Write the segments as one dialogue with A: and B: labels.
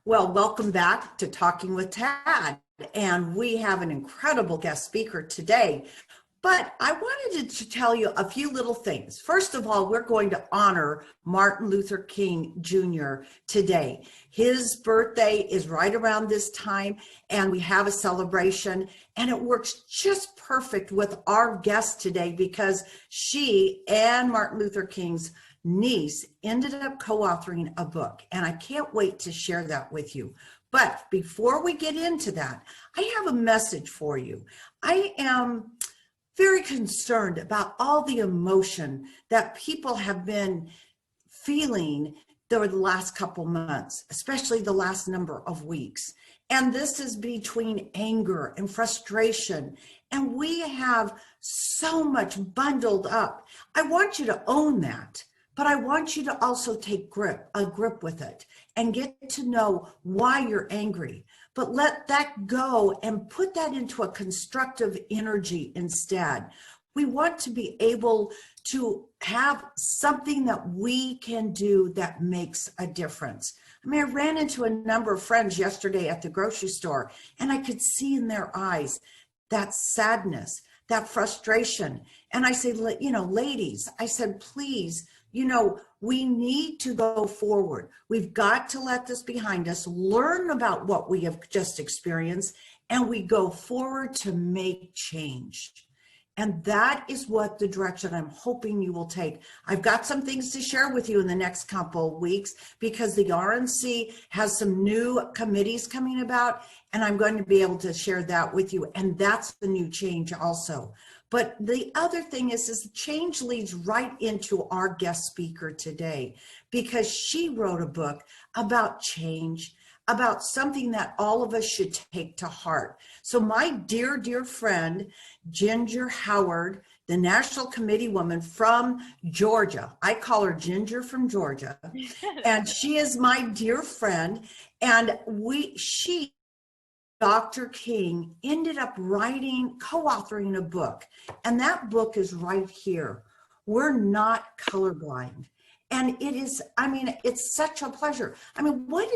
A: Well, welcome back to Talking with Tad. And we have an incredible guest speaker today. But I wanted to tell you a few little things. First of all, we're going to honor Martin Luther King Jr. today. His birthday is right around this time, and we have a celebration. And it works just perfect with our guest today because she and Martin Luther King's niece ended up co-authoring a book, and I can't wait to share that with you. But before we get into that, I have a message for you. I am very concerned about all the emotion that people have been feeling over the last couple months, especially the last number of weeks. And this is between anger and frustration. And we have so much bundled up. I want you to own that. But I want you to also take a grip with it and get to know why you're angry. But let that go and put that into a constructive energy instead. We want to be able to have something that we can do that makes a difference. I mean, I ran into a number of friends yesterday at the grocery store, and I could see in their eyes that sadness, that frustration. And I said, ladies, I said, please, we need to go forward. We've got to let this behind us, learn about what we have just experienced, and we go forward to make change. And that is what the direction I'm hoping you will take. I've got some things to share with you in the next couple of weeks because the RNC has some new committees coming about, and I'm going to be able to share that with you. And that's the new change also. But the other thing is change leads right into our guest speaker today because she wrote a book about change, about something that all of us should take to heart. So my dear, dear friend, Ginger Howard, the National Committeewoman from Georgia. I call her Ginger from Georgia. And she is my dear friend. And Dr. King ended up co-authoring a book, and that book is right here. We're Not Colorblind. And it is, it's such a pleasure. What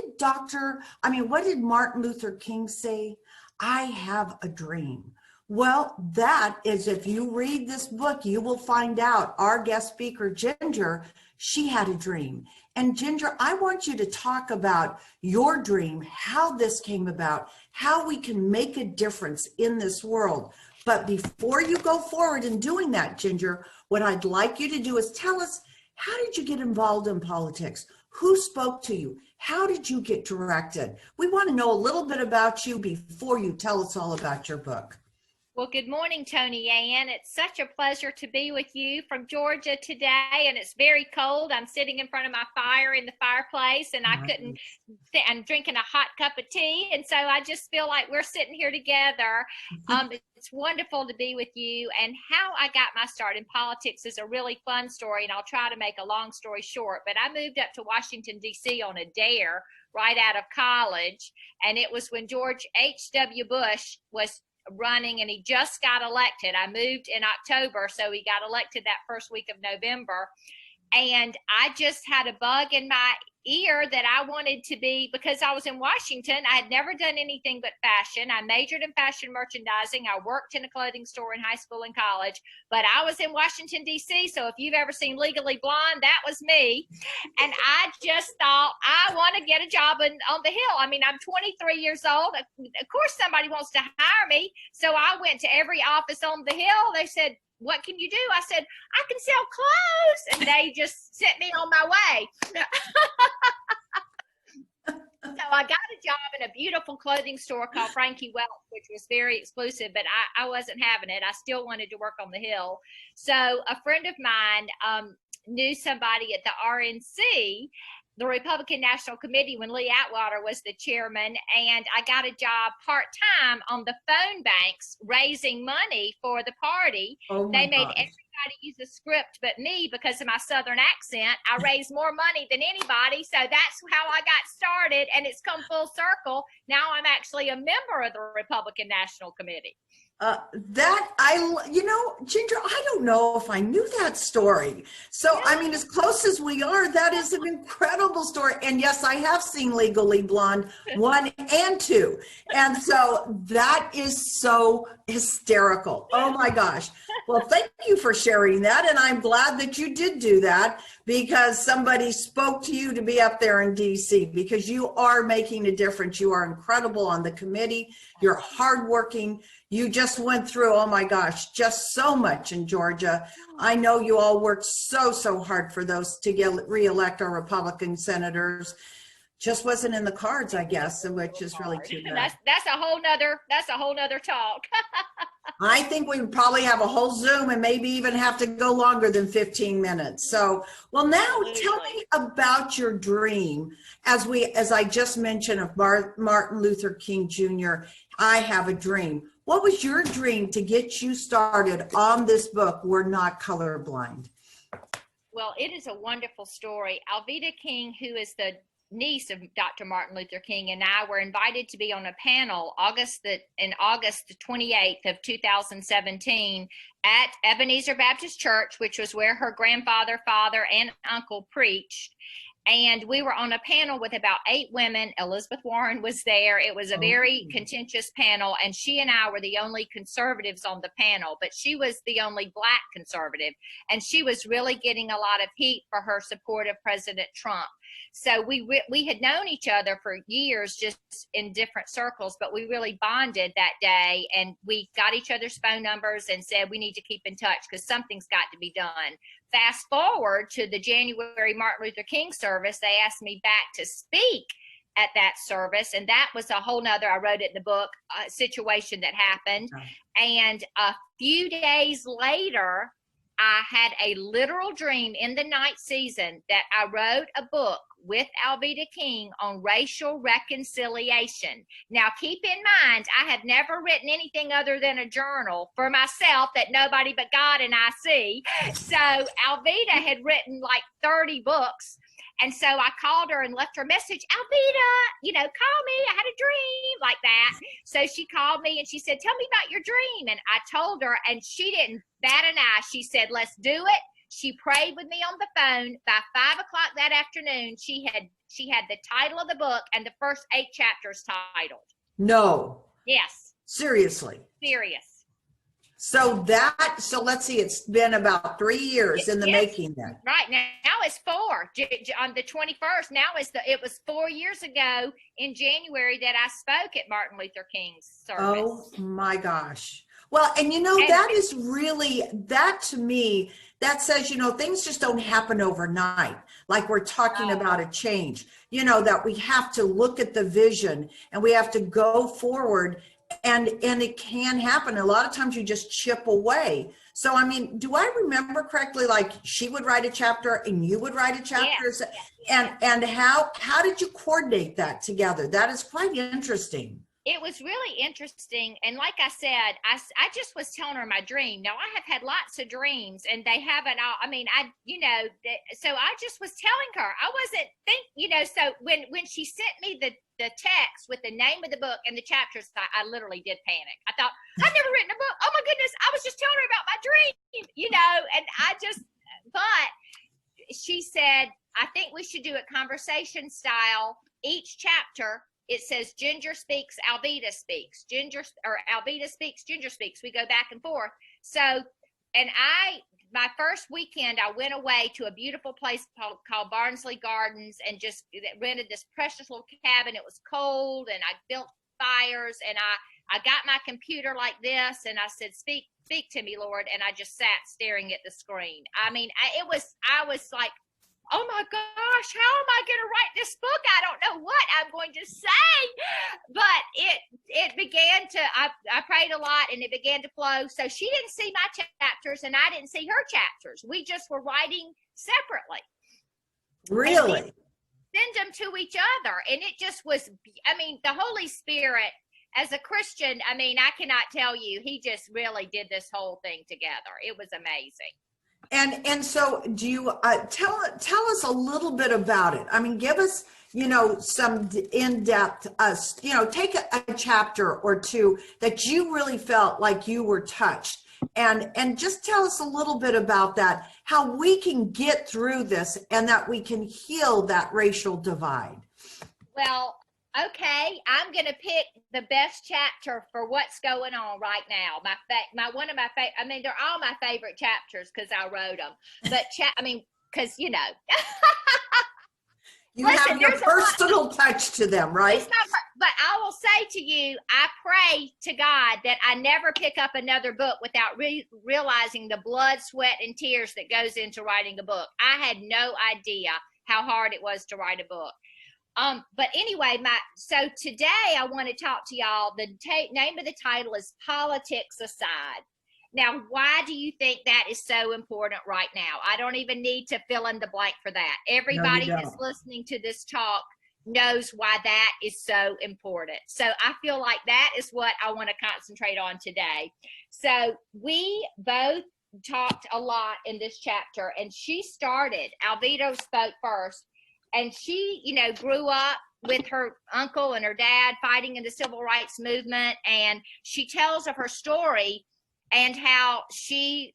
A: did Martin Luther King say? I have a dream. Well, that is, if you read this book, you will find out our guest speaker, Ginger, she had a dream. And Ginger, I want you to talk about your dream, how this came about, how we can make a difference in this world. But before you go forward in doing that, Ginger, what I'd like you to do is tell us, how did you get involved in politics? Who spoke to you? How did you get directed? We want to know a little bit about you before you tell us all about your book.
B: Well, good morning, Tony Ann. It's such a pleasure to be with you from Georgia today, and it's very cold. I'm sitting in front of my fire in the fireplace, and I'm drinking a hot cup of tea, and so I just feel like we're sitting here together. It's wonderful to be with you, and how I got my start in politics is a really fun story, and I'll try to make a long story short, but I moved up to Washington, D.C. on a dare right out of college, and it was when George H.W. Bush was running and he just got elected. I moved in October, so he got elected that first week of November. And I just had a bug in my ear that I wanted to be, because I was in Washington. I had never done anything but fashion. I majored in fashion merchandising. I worked in a clothing store in high school and college, but I was in Washington, D.C. So if you've ever seen Legally Blonde, that was me. And I just thought, I want to get a job on the Hill. I'm 23 years old. Of course, somebody wants to hire me. So I went to every office on the Hill. They said, what can you do? I said, I can sell clothes. And they just sent me on my way. So I got a job in a beautiful clothing store called Frankie Welch, which was very exclusive, but I wasn't having it. I still wanted to work on the Hill. So a friend of mine knew somebody at the RNC, the Republican National Committee, when Lee Atwater was the chairman, and I got a job part-time on the phone banks raising money for the party. They made everybody use a script but me because of my Southern accent. I raised more money than anybody, so that's how I got started, and it's come full circle. Now I'm actually a member of the Republican National Committee.
A: Ginger, I don't know if I knew that story. So, I mean, as close as we are, that is an incredible story. And yes, I have seen Legally Blonde 1 and 2. And so that is so hysterical. Oh my gosh. Well, thank you for sharing that. And I'm glad that you did do that because somebody spoke to you to be up there in DC, because you are making a difference. You are incredible on the committee. You're hardworking. You just went through, oh my gosh, just so much in Georgia. I know you all worked so hard for those to get reelect our Republican senators. Just wasn't in the cards, I guess, which is really too bad.
B: That's a whole nother talk.
A: I think we would probably have a whole Zoom and maybe even have to go longer than 15 minutes. So, well, now tell me about your dream. As I just mentioned of Martin Luther King Jr., I have a dream. What was your dream to get you started on this book, We're Not Colorblind?
B: Well, it is a wonderful story. Alveda King, who is the niece of Dr. Martin Luther King, and I were invited to be on a panel August 28th of 2017 at Ebenezer Baptist Church, which was where her grandfather, father, and uncle preached. And we were on a panel with about 8 women. Elizabeth Warren was there. It was a very contentious panel, and she and I were the only conservatives on the panel, but she was the only Black conservative, and she was really getting a lot of heat for her support of President Trump. So we had known each other for years, just in different circles, but we really bonded that day, and we got each other's phone numbers and said we need to keep in touch because something's got to be done. Fast forward to the January Martin Luther King service, they asked me back to speak at that service, and that was a whole nother, I wrote it in the book, situation that happened. And a few days later, I had a literal dream in the night season that I wrote a book with Alveda King on racial reconciliation. Now, keep in mind, I have never written anything other than a journal for myself that nobody but God and I see. So Alveda had written like 30 books. And so I called her and left her a message, Alveda, call me. I had a dream like that. So she called me and she said, tell me about your dream. And I told her, and she didn't bat an eye. She said, let's do it. She prayed with me on the phone. By 5 o'clock that afternoon, she had the title of the book and the first 8 chapters titled.
A: No.
B: Yes.
A: Seriously.
B: Serious.
A: So let's see, it's been about 3 years in the making then.
B: Right. Now it's 4 on the 21st. Now it was 4 years ago in January that I spoke at Martin Luther King's service.
A: Oh my gosh. Well, and that is really, that to me, that says, things just don't happen overnight. Like we're talking about a change, that we have to look at the vision and we have to go forward, and it can happen. A lot of times you just chip away. So, I mean, do I remember correctly, like she would write a chapter and you would write a chapter? Yes. And how did you coordinate that together? That is quite interesting.
B: It was really interesting. And like I said, I just was telling her my dream. Now, I have had lots of dreams and they haven't all, so I just was telling her. I wasn't so when she sent me the text with the name of the book and the chapters, I literally did panic. I thought, I've never written a book. Oh my goodness, I was just telling her about my dream, but she said, I think we should do it conversation style. Each chapter, it says Ginger speaks, Alveda speaks, Alveda speaks, Ginger speaks. We go back and forth. So, and my first weekend, I went away to a beautiful place called Barnsley Gardens and just rented this precious little cabin. It was cold and I built fires and I got my computer like this and I said, speak to me, Lord. And I just sat staring at the screen. I mean, I was like, oh my gosh, how am I going to write this book? I don't know what I'm going to say. But it began to, I prayed a lot and it began to flow. So she didn't see my chapters and I didn't see her chapters. We just were writing separately.
A: Really?
B: Send them to each other. And it just was, the Holy Spirit, as a Christian, I cannot tell you, he just really did this whole thing together. It was amazing.
A: And so do you tell us a little bit about it? I mean, give us, some in-depth, take a chapter or two that you really felt like you were touched, and just tell us a little bit about that, how we can get through this and that we can heal that racial divide.
B: Well, okay, I'm going to pick the best chapter for what's going on right now. My one of my favorite, I mean, they're all my favorite chapters because I wrote them. But because
A: you have your personal touch to them, right?
B: But I will say to you, I pray to God that I never pick up another book without realizing the blood, sweat, and tears that goes into writing a book. I had no idea how hard it was to write a book. But anyway, so today I want to talk to y'all. The name of the title is Politics Aside. Now, why do you think that is so important right now? I don't even need to fill in the blank for that. Everybody that's listening to this talk knows why that is so important. So I feel like that is what I want to concentrate on today. So we both talked a lot in this chapter, and she started, Alveda spoke first, and she, grew up with her uncle and her dad fighting in the civil rights movement. And she tells of her story and how she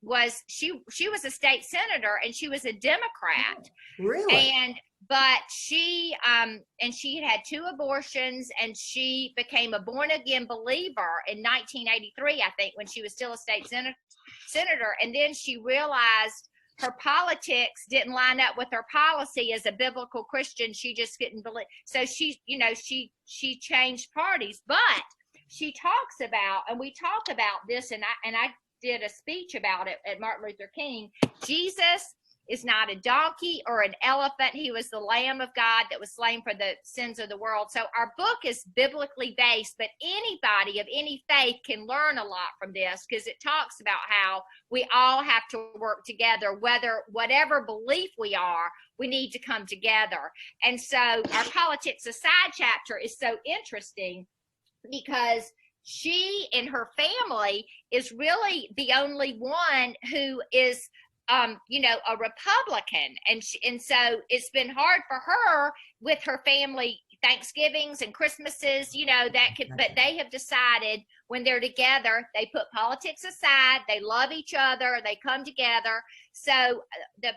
B: was a state senator, and she was a Democrat.
A: Really?
B: But she had 2 abortions, and she became a born again believer in 1983, I think, when she was still a state senator. And then she realized her politics didn't line up with her policy as a biblical Christian. She just couldn't believe. So she changed parties. But she talks about, and we talk about this, and I did a speech about it at Martin Luther King. Jesus is not a donkey or an elephant. He was the Lamb of God that was slain for the sins of the world. So our book is biblically based, but anybody of any faith can learn a lot from this, because it talks about how we all have to work together, whatever belief we are, we need to come together. And so our Politics Aside chapter is so interesting because she and her family is really the only one who is a Republican. And so it's been hard for her with her family Thanksgivings and Christmases, but they have decided when they're together, they put politics aside, they love each other, they come together. So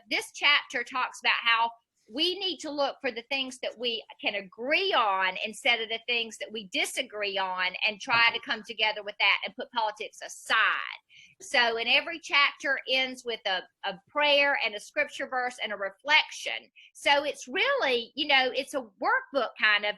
B: this chapter talks about how we need to look for the things that we can agree on instead of the things that we disagree on, and try to come together with that and put politics aside. So, and every chapter ends with a prayer and a scripture verse and a reflection. So it's really, it's a workbook kind of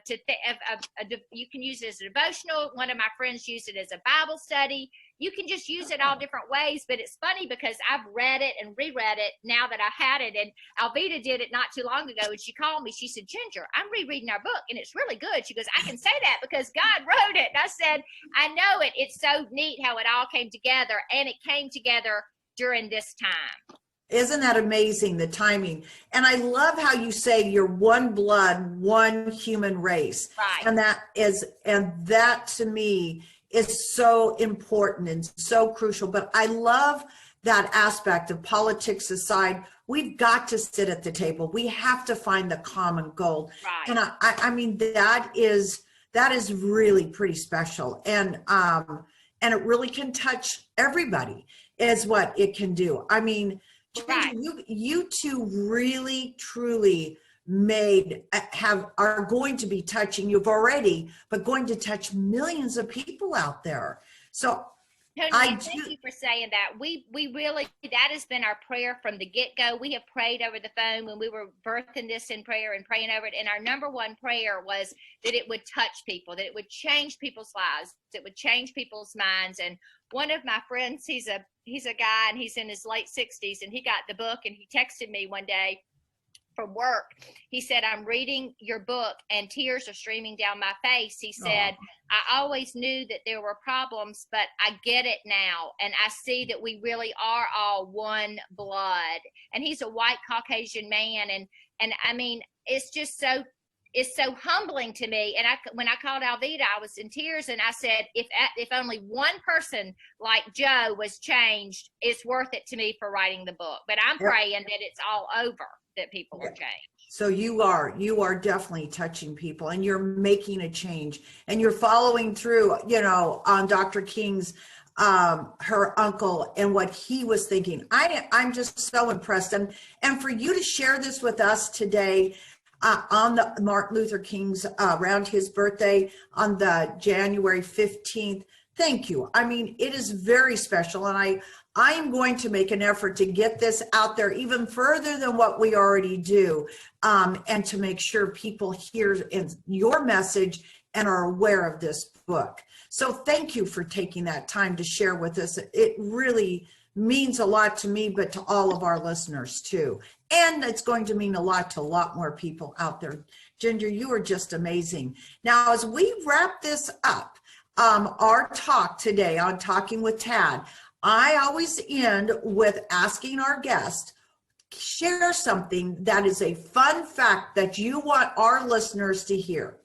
B: you can use it as a devotional. One of my friends used it as a Bible study. You can just use it all different ways, but it's funny because I've read it and reread it now that I had it. And Alveda did it not too long ago, and she called me. She said, "Ginger, I'm rereading our book, and it's really good." She goes, "I can say that because God wrote it." And I said, "I know it. It's so neat how it all came together, and it came together during this time."
A: Isn't that amazing, the timing? And I love how you say you're one blood, one human race.
B: Right.
A: And that to me is so important and so crucial. But I love that aspect of politics aside. We've got to sit at the table. We have to find the common goal.
B: Right.
A: And I mean, that is really pretty special. And it really can touch everybody, is what it can do. I mean,
B: right.
A: you two really, truly are going to be touching, you've already, but going to touch millions of people out there. So
B: Tony, thank you for saying that. We really, that has been our prayer from the get-go. We have prayed over the phone when we were birthing this in prayer and praying over it. And our number one prayer was that it would touch people, that it would change people's lives, that it would change people's minds. And one of my friends, he's a guy, and he's in his late 60s, and he got the book, and he texted me one day from work. He said, "I'm reading your book and tears are streaming down my face." He said, "I always knew that there were problems, but I get it now. And I see that we really are all one blood." And he's a white Caucasian man. And I mean, it's just so is so humbling to me. And when I called Alveda, I was in tears, and I said, if only one person like Joe was changed, it's worth it to me for writing the book. But I'm praying that it's all over, that people are changed.
A: So you are definitely touching people, and you're making a change, and you're following through, on Dr. King's, her uncle, and what he was thinking. I'm just so impressed. And for you to share this with us today, on the Martin Luther King's, around his birthday on the January 15th. Thank you. I mean, it is very special. And I am going to make an effort to get this out there even further than what we already do, and to make sure people hear your message and are aware of this book. So thank you for taking that time to share with us. It really means a lot to me, but to all of our listeners too. And it's going to mean a lot to a lot more people out there. Ginger, you are just amazing. Now, as we wrap this up, our talk today on Talking with Tad, I always end with asking our guest, share something that is a fun fact that you want our listeners to hear.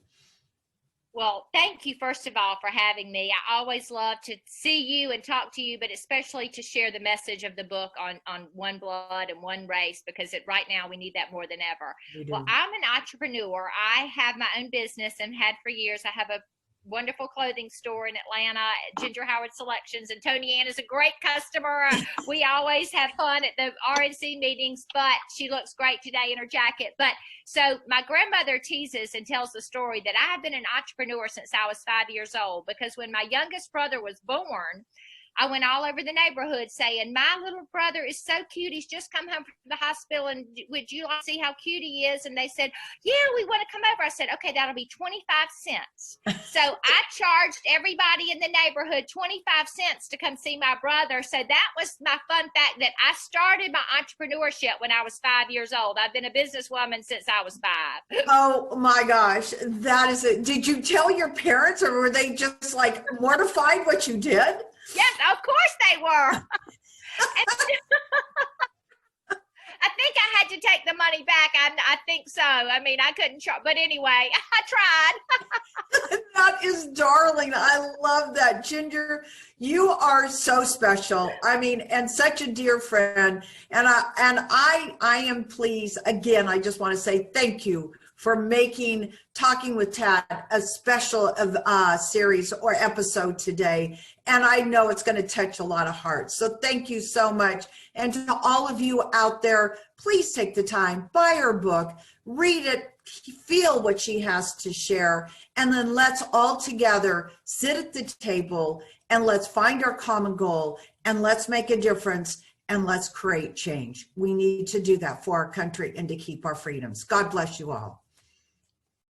B: Well, thank you, first of all, for having me. I always love to see you and talk to you, but especially to share the message of the book on one blood and one race, because right now we need that more than ever. Well, I'm an entrepreneur. I have my own business and had for years. I have a wonderful clothing store in Atlanta, Ginger Howard Selections, and Tony Ann is a great customer. We always have fun at the RNC meetings, but she looks great today in her jacket. But so my grandmother teases and tells the story that I have been an entrepreneur since I was 5 years old, because when my youngest brother was born, I went all over the neighborhood saying, my little brother is so cute. He's just come home from the hospital, and would you like to see how cute he is? And they said, yeah, we want to come over. I said, okay, that'll be 25 cents. So I charged everybody in the neighborhood 25 cents to come see my brother. So that was my fun fact, that I started my entrepreneurship when I was 5 years old. I've been a businesswoman since I was 5.
A: Oh my gosh, that is it. Did you tell your parents, or were they just like mortified what you did?
B: Yes, of course they were. I think I had to take the money back. I think so. I mean, I couldn't charge, but anyway, I tried.
A: That is darling. I love that. Ginger, you are so special. I mean, and such a dear friend. And I am pleased. Again, I just want to say thank you for making Talking with Tad a special series or episode today. And I know it's going to touch a lot of hearts. So thank you so much. And to all of you out there, please take the time, buy her book, read it, feel what she has to share. And then let's all together sit at the table and let's find our common goal, and let's make a difference, and let's create change. We need to do that for our country and to keep our freedoms. God bless you all.